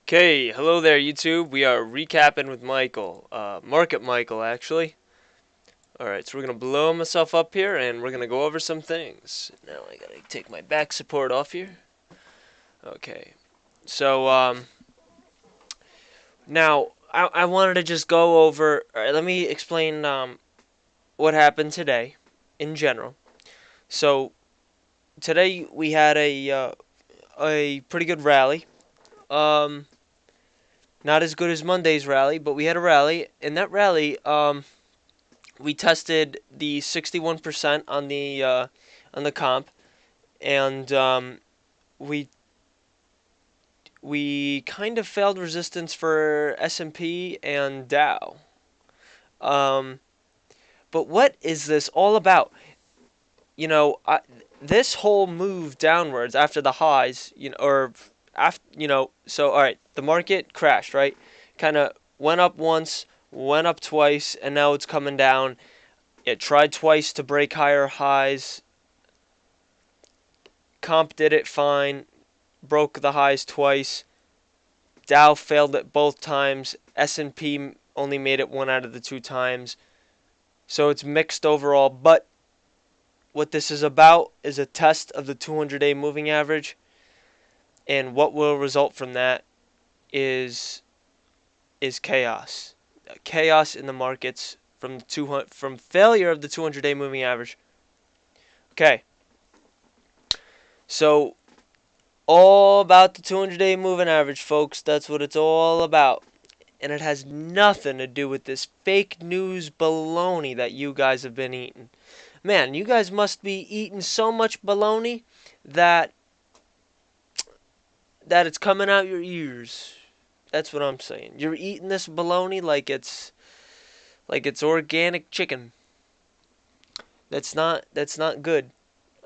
Okay, hello there, YouTube. We are recapping with Michael. Market Michael, actually. Alright, so we're gonna blow myself up here and we're gonna go over some things. Now I gotta take my back support off here. Okay, so, now I wanted to just go over. Alright, let me explain, what happened today in general. So, today we had a pretty good rally. Um, Not as good as Monday's rally, but we had a rally. In that rally, we tested the 61% on the comp, and we we kind of failed resistance for S&P and Dow. Um, but what is this all about? You know, this whole move downwards after the highs, or after, so all right, the market crashed, right? Kind of went up once, went up twice, and now it's coming down. It tried twice to break higher highs. Comp did it fine, broke the highs twice. Dow failed it both times. S&P only made it one out of the two times. So it's mixed overall, but what this is about is a test of the 200-day moving average, and what will result from that is chaos. Chaos in the markets from failure of the 200-day moving average. Okay. So all about the 200-day moving average, folks. That's what it's all about. And it has nothing to do with this fake news baloney that you guys have been eating. Man, you guys must be eating so much baloney that it's coming out your ears. That's what I'm saying. You're eating this baloney like it's organic chicken. That's not good.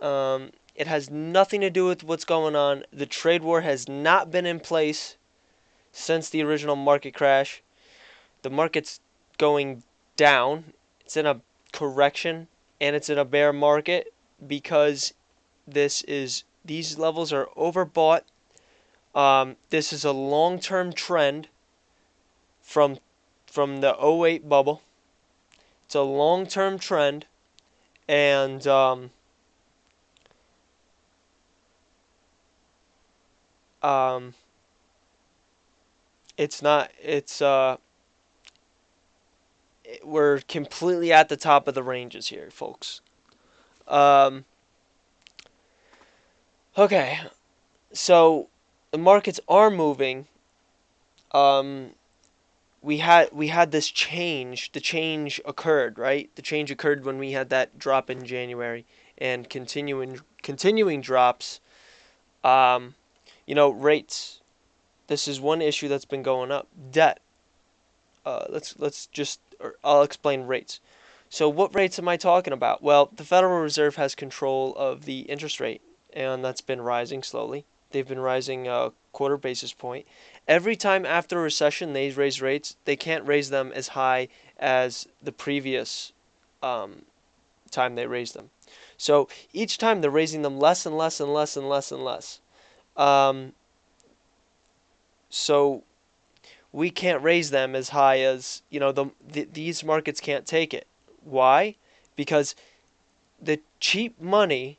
It has nothing to do with what's going on. The trade war has not been in place since the original market crash. The market's going down. It's in a correction and it's in a bear market because these levels are overbought. This is a long-term trend from the '08 bubble. It's a long-term trend, and um, it's not. We're completely at the top of the ranges here, folks. Um, okay, so the markets are moving. Um, we had this change. The change occurred, right? The change occurred when we had that drop in January and continuing drops. Um, Rates. This is one issue that's been going up. Debt. Let's just. Or I'll explain rates. So what rates am I talking about? Well, the Federal Reserve has control of the interest rate, and that's been rising slowly. They've been rising a quarter basis point. Every time after a recession they raise rates, they can't raise them as high as the previous um, time they raised them. So each time they're raising them less and less and less and less and less. Um, so we can't raise them as high as these markets can't take it. Why? Because the cheap money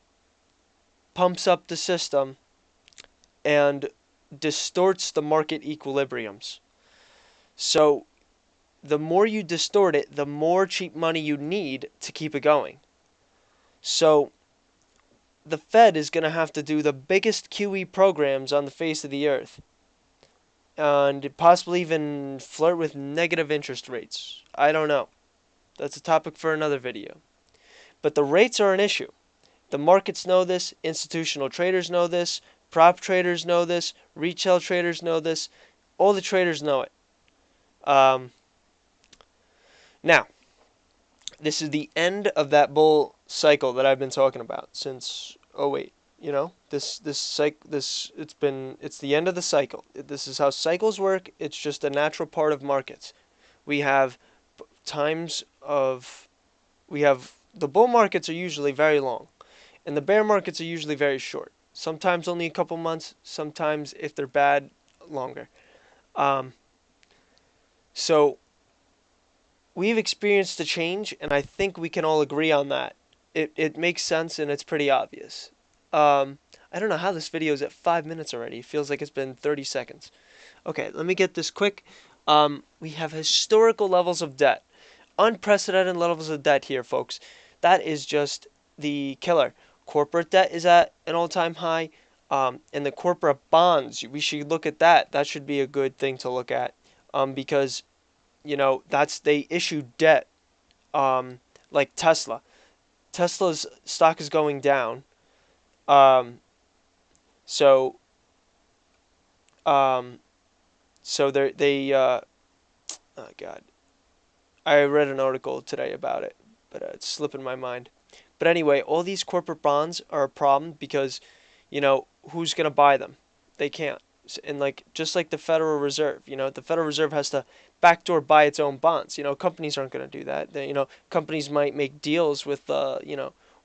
pumps up the system and distorts the market equilibriums. So the more you distort it, the more cheap money you need to keep it going. So the Fed is going to have to do the biggest QE programs on the face of the earth and possibly even flirt with negative interest rates. I don't know. That's a topic for another video. But the rates are an issue. The markets know this, institutional traders know this, prop traders know this, retail traders know this, all the traders know it. Um, Now, this is the end of that bull cycle that I've been talking about since '08. It's the end of the cycle. This is how cycles work. It's just a natural part of markets. We have times of we have the bull markets are usually very long, and the bear markets are usually very short. Sometimes only a couple months. Sometimes, if they're bad, longer. Um, so we've experienced a change, and I think we can all agree on that. It makes sense and it's pretty obvious. I don't know how this video is at 5 minutes already. It feels like it's been 30 seconds. Okay, let me get this quick. We have historical levels of debt. Unprecedented levels of debt here, folks. That is just the killer. Corporate debt is at an all-time high. And the corporate bonds, we should look at that. That should be a good thing to look at. Because, they issue debt. Um, like Tesla. Tesla's stock is going down. Um, so, um, oh God, I read an article today about it, but it's slipping my mind. But anyway, all these corporate bonds are a problem because, who's going to buy them? They can't. And like just like the Federal Reserve, the Federal Reserve has to backdoor buy its own bonds. Companies aren't going to do that. Companies might make deals with,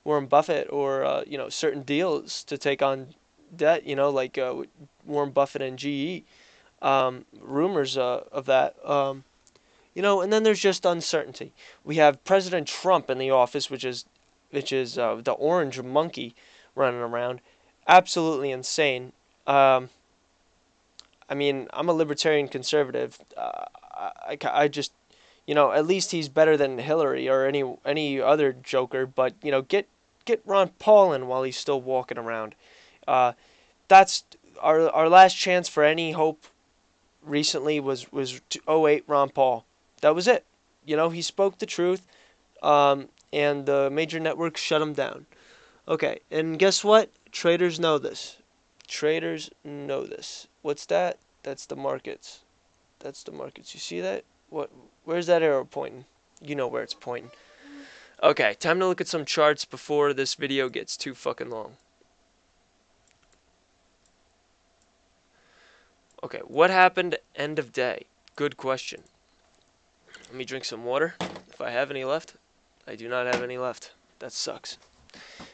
Warren Buffett or certain deals to take on debt. Like Warren Buffett and GE. Rumors of that. And then there's just uncertainty. We have President Trump in the office, which is the orange monkey running around, absolutely insane. Um, I mean, I'm a libertarian conservative. I just, at least he's better than Hillary or any other joker. But get Ron Paul in while he's still walking around. Uh, that's our last chance for any hope. Recently was 08 Ron Paul. That was it. He spoke the truth, and the major networks shut him down. Okay, and guess what? Traders know this. Traders know this. What's that? That's the markets. That's the markets. You see that? What? Where's that arrow pointing? You know where it's pointing. Okay, time to look at some charts before this video gets too fucking long. Okay, what happened end of day? Good question. Let me drink some water, if I have any left. I do not have any left. That sucks.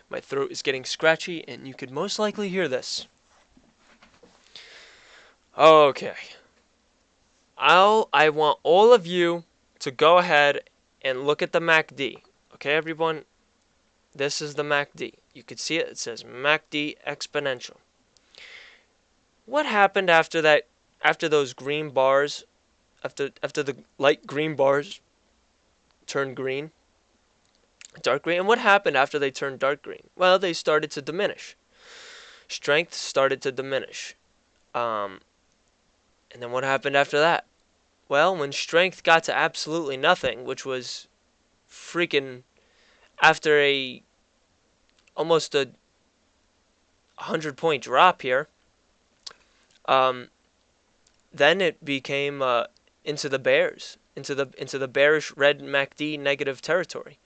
My throat is getting scratchy, and you could most likely hear this. Okay. I want all of you to go ahead and look at the MACD. Okay, everyone? This is the MACD. You can see it. It says MACD exponential. What happened after that? After those green bars, after the light green bars turned green, dark green. And what happened after they turned dark green? Well, they started to diminish. Strength started to diminish. And then what happened after that? Well, when strength got to absolutely nothing, which was freaking after almost a 100-point drop here, um, then it became into the bears, into the bearish red MACD negative territory,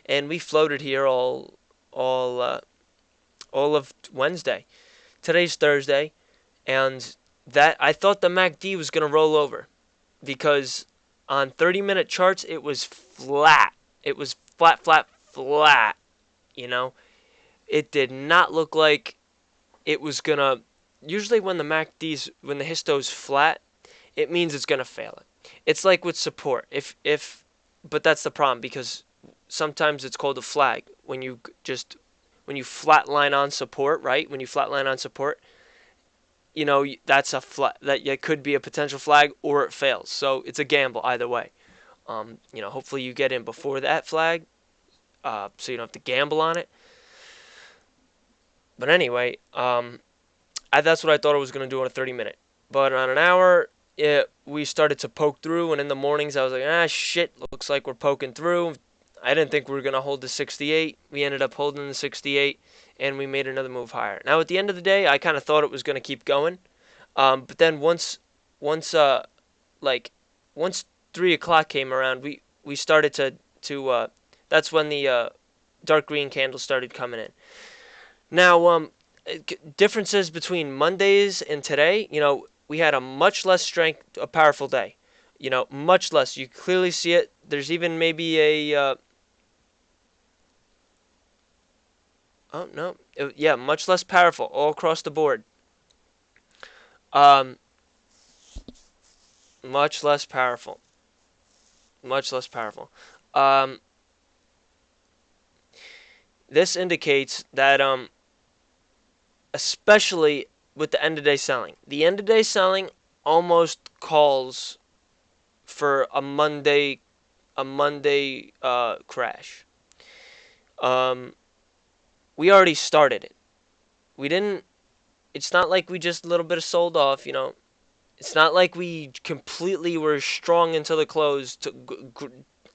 and we floated here all of Wednesday. Today's Thursday, and that I thought the MACD was gonna roll over because on 30-minute charts it was flat. It was flat, flat, flat. It did not look like it was gonna. Usually, when when the histo's flat, it means it's gonna fail it. It's like with support. But that's the problem because sometimes it's called a flag when you flatline on support, right? When you flatline on support, that's a flat that it could be a potential flag or it fails. So it's a gamble either way. Hopefully you get in before that flag, so you don't have to gamble on it. But anyway, that's what I thought I was going to do on a 30-minute. But on an hour, we started to poke through, and in the mornings I was like, shit, looks like we're poking through. I didn't think we were going to hold the 68. We ended up holding the 68, and we made another move higher. Now, at the end of the day, I kind of thought it was going to keep going. But then once, once 3 o'clock came around, we started to that's when the dark green candles started coming in. Now, differences between Mondays and today, we had a much less strength, a powerful day. Much less. You clearly see it. There's even maybe oh, no. Yeah, much less powerful all across the board. Um, Much less powerful. Much less powerful. Um, this indicates that especially with the end of day selling, the end of day selling almost calls for a Monday crash. Um, we already started it. We didn't. It's not like we just a little bit of sold off. It's not like we completely were strong into the close, to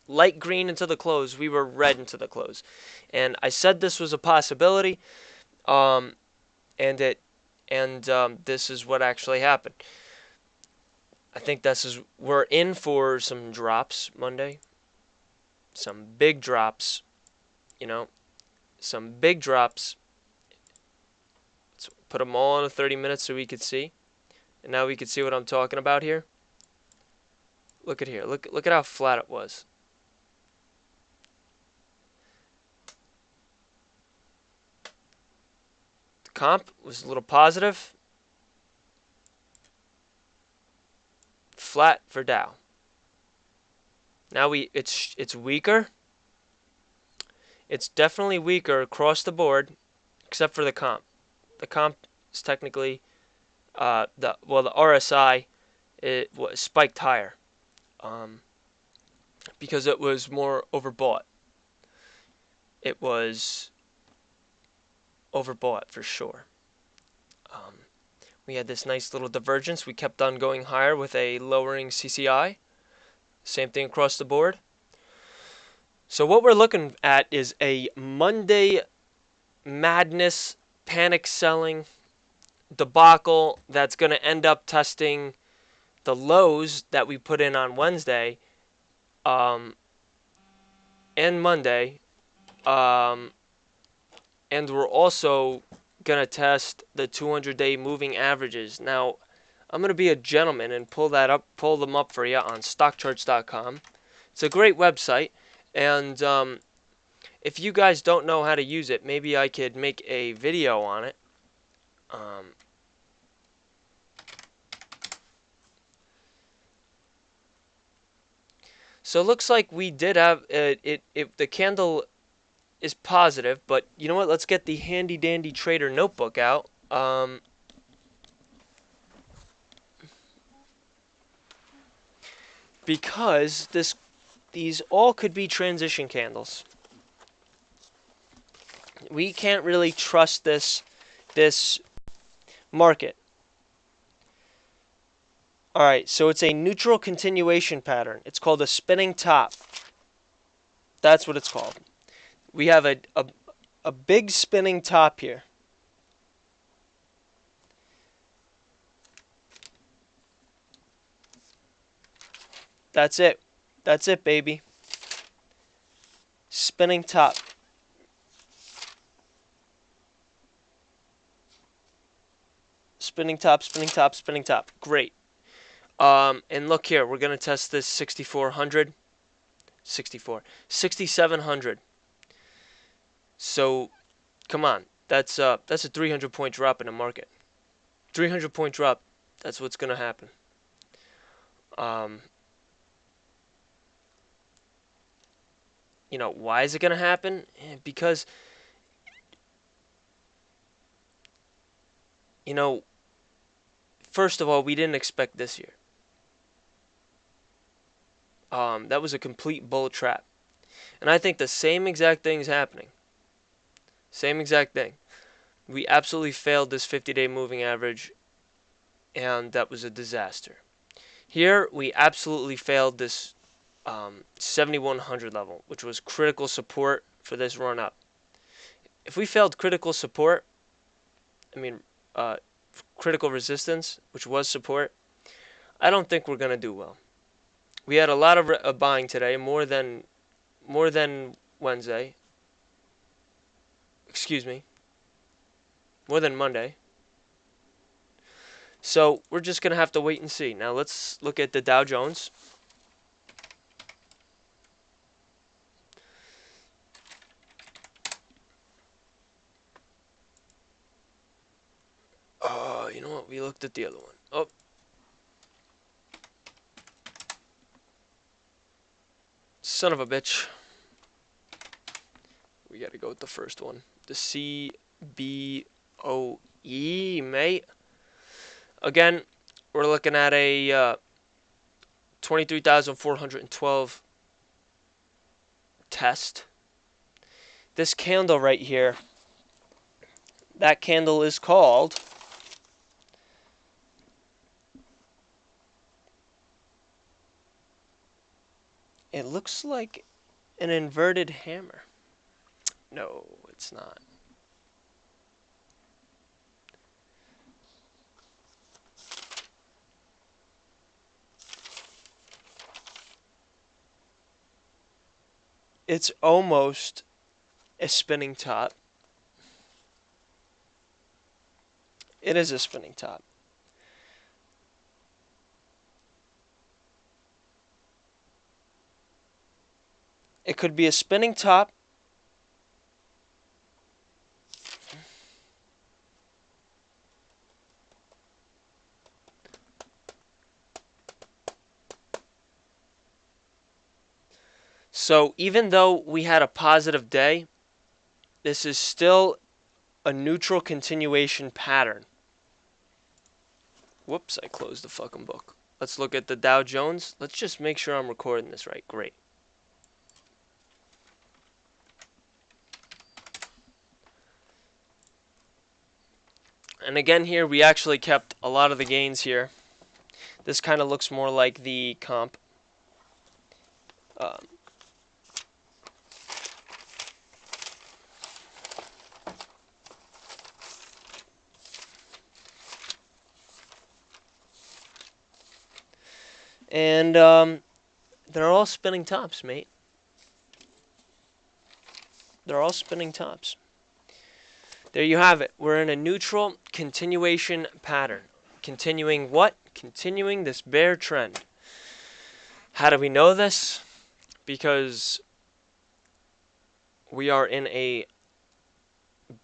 light green into the close. We were red into the close, and I said this was a possibility. Um, and this is what actually happened. I think we're in for some drops Monday, some big drops. You know, some big drops. Let's put them all in a 30 minutes so we could see, and now we can see what I'm talking about here. Look at here. Look at how flat it was. The comp was a little positive, flat for Dow. Now it's weaker. It's definitely weaker across the board, except for the comp. The comp is technically the RSI it was spiked higher because it was more overbought. It was overbought for sure. We had this nice little divergence. We kept on going higher with a lowering CCI. Same thing across the board. So what we're looking at is a Monday madness, panic selling debacle that's going to end up testing the lows that we put in on Wednesday and Monday. And we're also going to test the 200-day moving averages. Now, I'm going to be a gentleman and pull them up for you on stockcharts.com. It's a great website, and if you guys don't know how to use it, maybe I could make a video on it. So it looks like we did have the candle is positive, but you know what? Let's get the handy dandy trader notebook out. Because these all could be transition candles. We can't really trust this market. All right, so it's a neutral continuation pattern. It's called a spinning top. That's what it's called. We have a big spinning top here. That's it. That's it, baby. Spinning top. Spinning top, spinning top, spinning top. Great. And look here, we're going to test this 6,400. 6,700. So, come on. That's a 300-point drop in the market. 300-point drop. That's what's going to happen. Why is it going to happen? Because, first of all, we didn't expect this year. That was a complete bull trap. And I think the same exact thing is happening. Same exact thing. We absolutely failed this 50-day moving average, and that was a disaster. Here, we absolutely failed this 7,100 level, which was critical support for this run up. If we failed critical support, critical resistance, which was support, I don't think we're going to do well. We had a lot of buying today, more than Wednesday. Excuse me. More than Monday. So we're just going to have to wait and see. Now let's look at the Dow Jones. You know what? We looked at the other one. Oh. Son of a bitch. We gotta go with the first one. The CBOE, mate. Again, we're looking at a 23,412 test. This candle right here, that candle is called it looks like an inverted hammer. No, it's not. It's almost a spinning top. It is a spinning top. It could be a spinning top. So even though we had a positive day, this is still a neutral continuation pattern. Whoops, I closed the fucking book. Let's look at the Dow Jones. Let's just make sure I'm recording this right. Great. And again here, we actually kept a lot of the gains here. This kind of looks more like the comp. And they're all spinning tops, mate. They're all spinning tops. There you have it. We're in a neutral continuation pattern. Continuing what? Continuing this bear trend. How do we know this? Because we are in a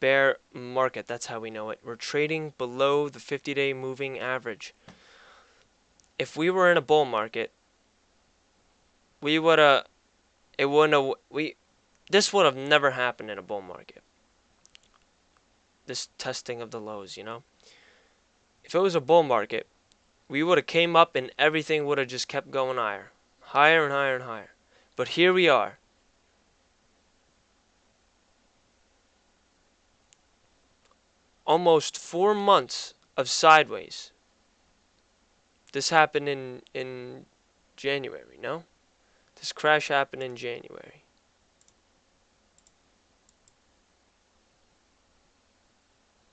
bear market. That's how we know it. We're trading below the 50-day moving average. If we were in a bull market, we would have, it wouldn't have, this would have never happened in a bull market. This testing of the lows, you know? If it was a bull market, we would have came up and everything would have just kept going higher. Higher and higher and higher. But here we are. Almost 4 months of sideways. This happened in January, no? This crash happened in January.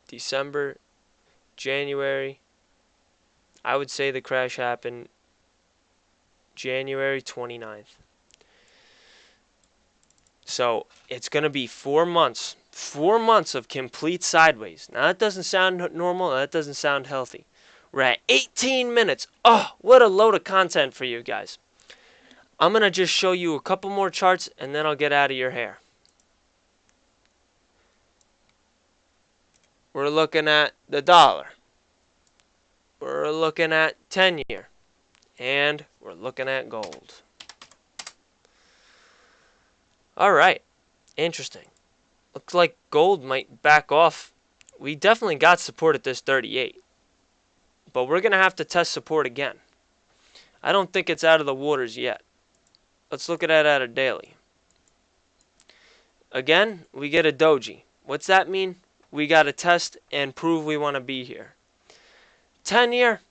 December, January. I would say the crash happened January 29th. So it's going to be 4 months. 4 months of complete sideways. Now that doesn't sound normal. That doesn't sound healthy. We're at 18 minutes. Oh, what a load of content for you guys. I'm going to just show you a couple more charts and then I'll get out of your hair. We're looking at the dollar. We're looking at 10-year. And we're looking at gold. Alright. Interesting. Looks like gold might back off. We definitely got support at this 38. But we're going to have to test support again. I don't think it's out of the waters yet. Let's look at it at a daily. Again, we get a doji. What's that mean? We got to test and prove we want to be here. 10-year,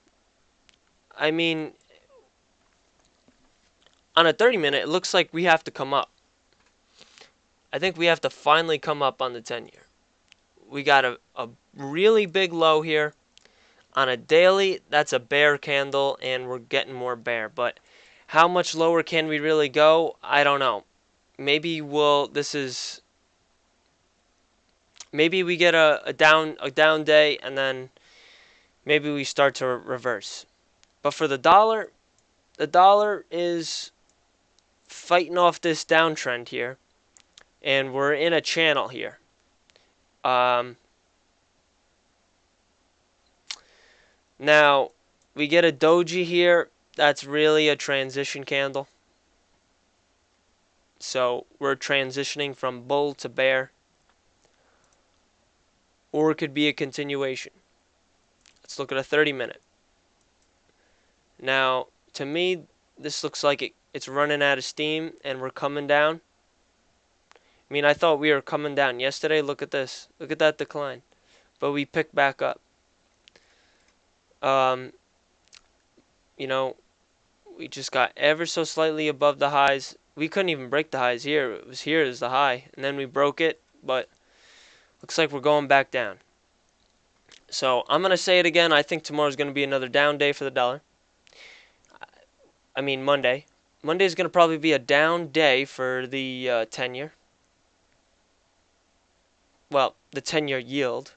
I mean, on a 30-minute, it looks like we have to come up. I think we have to finally come up on the 10-year. We got a really big low here. On a daily, that's a bear candle, and we're getting more bear. But how much lower can we really go? I don't know. Maybe maybe we get a down day, and then maybe we start to reverse. But for the dollar is fighting off this downtrend here, and we're in a channel here. Now, we get a doji here. That's really a transition candle. So we're transitioning from bull to bear, or it could be a continuation. Let's look at a 30-minute. Now, to me, this looks like it's running out of steam and we're coming down. I mean, I thought we were coming down yesterday. Look at this. Look at that decline. But we picked back up. Um, you know, we just got ever so slightly above the highs. We couldn't even break the highs here. It was here as the high, and then we broke it, but looks like we're going back down. So I'm going to say it again. I think tomorrow's going to be another down day for the dollar. I mean, Monday. Monday is going to probably be a down day for the 10-year. Well, the 10-year yield.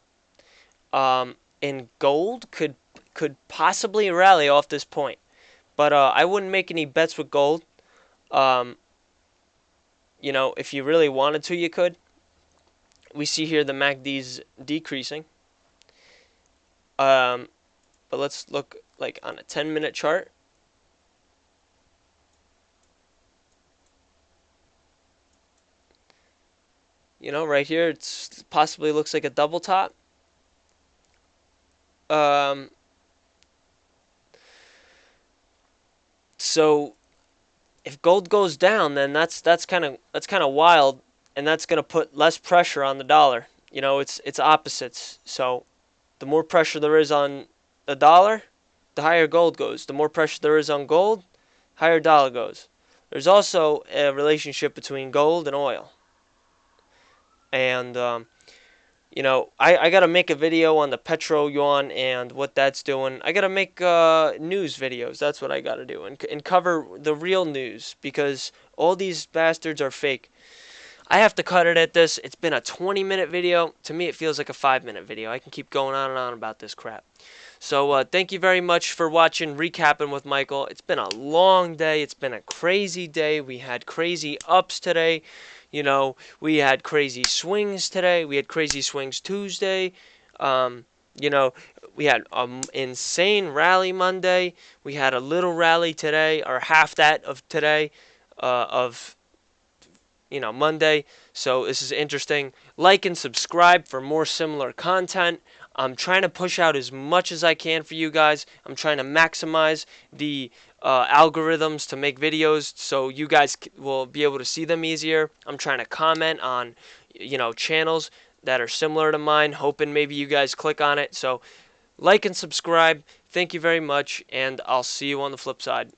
And gold could possibly rally off this point. But I wouldn't make any bets with gold. If you really wanted to, you could. We see here the MACD's decreasing. But let's look like on a 10-minute chart. Right here, it's possibly looks like a double top. So if gold goes down, then that's kind of wild, and that's going to put less pressure on the dollar. It's opposites. So the more pressure there is on the dollar, the higher gold goes. The more pressure there is on gold, higher dollar goes. There's also a relationship between gold and oil. And I gotta make a video on the petro yuan and what that's doing. I gotta make news videos. That's what I gotta do, and cover the real news, because all these bastards are fake. I have to cut it at this. It's been a 20-minute video. To me, it feels like a 5-minute video. I can keep going on and on about this crap. So thank you very much for watching Recapping with Michael. It's been a long day. It's been a crazy day. We had crazy ups today. We had crazy swings today. We had crazy swings Tuesday. We had an insane rally Monday. We had a little rally today, or half that of today, Monday. So this is interesting. Like and subscribe for more similar content. I'm trying to push out as much as I can for you guys. I'm trying to maximize the algorithms to make videos so you guys will be able to see them easier. I'm trying to comment on, channels that are similar to mine, hoping maybe you guys click on it. So like and subscribe. Thank you very much, and I'll see you on the flip side.